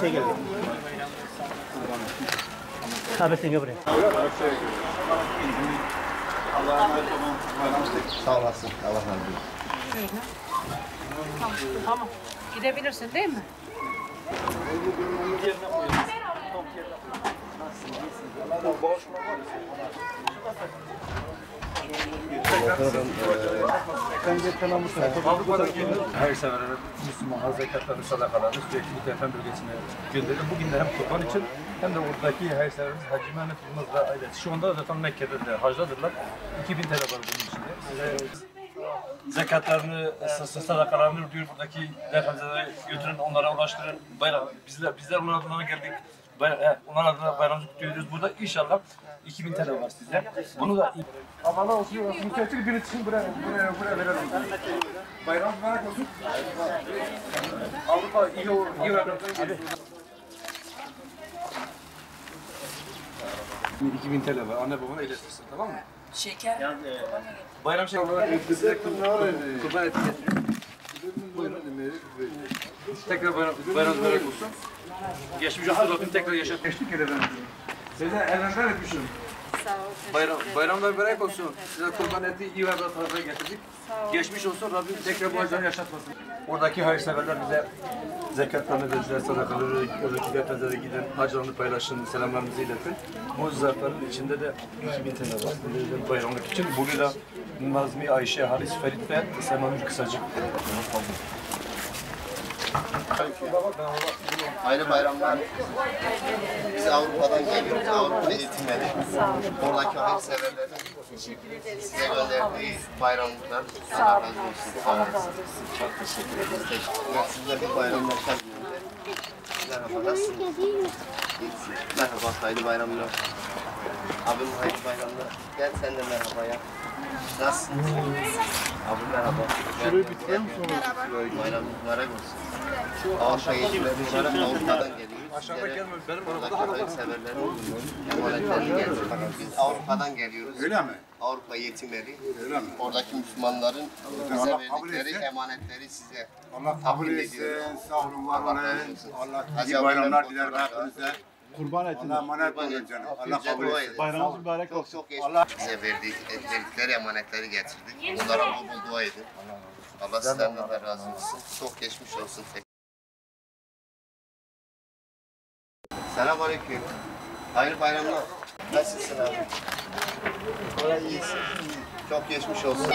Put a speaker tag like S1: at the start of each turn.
S1: Şey geldi. Abi sen gel buraya.
S2: Sağ olasın. Allah razı olsun.
S3: Tamam. Gidebilirsin değil mi?
S4: Her sene Müslüman zekatları, sadakalarını sürekli deprem bölgesine gönderiyor. Bugün de hem kurban için hem de oradaki hayırseverimiz Hacı Mehmet Yılmaz'la ailesi. Şu anda zaten Mekke'de de hacdadırlar. 2000 TL var bunun içinde. Zekatlarını, sadakalarını diyor buradaki depremzelere götürün, onlara ulaştırın. Bayram, bizler onların adına geldik. Onların adına bayramımızı kutluyoruz. Burada inşallah 2000 TL var size. Bunu da Allah'a olsun. Müteahhit bir için buraya verelim. Bayram mübarek olsun. Avrupa iyi verdiğiniz gibi. 2000 TL var. Anne babana iletirsin, tamam mı?
S3: Şeker.
S4: Bayram şeker olarak size kurban eti getiriyorum. Buyurun. Tekrar bayram mübarek olsun. Geçmiş olsun, Rabbim tekrar yaşat. Geçtik ele ben. Size evlenler etmişim.
S3: Sağ ol.
S4: Bayramlar mübarek olsun. Size kurban eti iyi ve tarafına getirdik. Geçmiş olsun, Rabbim tekrar bu acıları yaşatmasın. Oradaki hayırseverler bize zekatlarını verdiler, sadakaları, oradaki depremlere giden hacılarını paylaşın, selamlarınızı iletin. Bu zarfların içinde de 2000 TL var. Bayramlık için. Burada Nazmi, Ayşe, Halis, Ferit ve Semanur Kısacık.
S2: Hayırlı bayramlar. Biz Avrupa'dan geliyoruz. Avrupa eğitimleri. Oradaki hayırseverlerin size gönderdiği bayramlıklar. Allah razı olsun.
S3: Allah razı olsun. Çok teşekkür ederim.
S2: Teşekkürler. Sizler bir bayramlaşlar gününde. Merhaba, nasılsınız? Merhaba, hayırlı bayramlar. Abim hayırlı bayramlar. Gel sen de merhaba ya. Nasılsın? Abi merhaba. Şurayı bitirir misin? Merhaba. Bayram mübarek olsun. Avrupa eğitimleri olarak Avrupa'dan geliyoruz.
S4: Aşağıda gelme, benim
S2: Oradaki hayırseverlerin emanetlerini getirdik. Biz Avrupa'dan geliyoruz.
S5: Öyle mi?
S2: Avrupa yetimleri.
S5: Öyle mi?
S2: Oradaki Müslümanların bize
S5: Allah kabul
S2: verdikleri
S5: etsin.
S2: emanetleri size
S5: Allah kabul
S2: tahvil
S5: etsin.
S2: ediyoruz.
S5: Sağ olun, var olun.
S2: Allah razı olsun.
S5: Allah
S2: Hadi
S5: iyi bayramlar
S2: abiler,
S5: dilerim
S2: fotoğraflar.
S5: hepinize.
S1: Kurban etiniz.
S5: Allah emanet
S2: Kurban
S5: olun
S2: et.
S5: canım. Allah
S2: Güzel
S5: kabul
S2: dua
S5: etsin.
S2: edin.
S1: Bayramınız mübarek
S2: Çok
S1: olsun.
S2: çok geçmiş.
S5: Allah-
S2: Bize verdikleri emanetleri getirdik. Onlara bol bol dua edin. Allah sizden de razı olsun. Çok geçmiş olsun. Selamünaleyküm. Hayırlı bayramlar. Nasılsın abi? Kolay iyisin. Çok geçmiş olsun.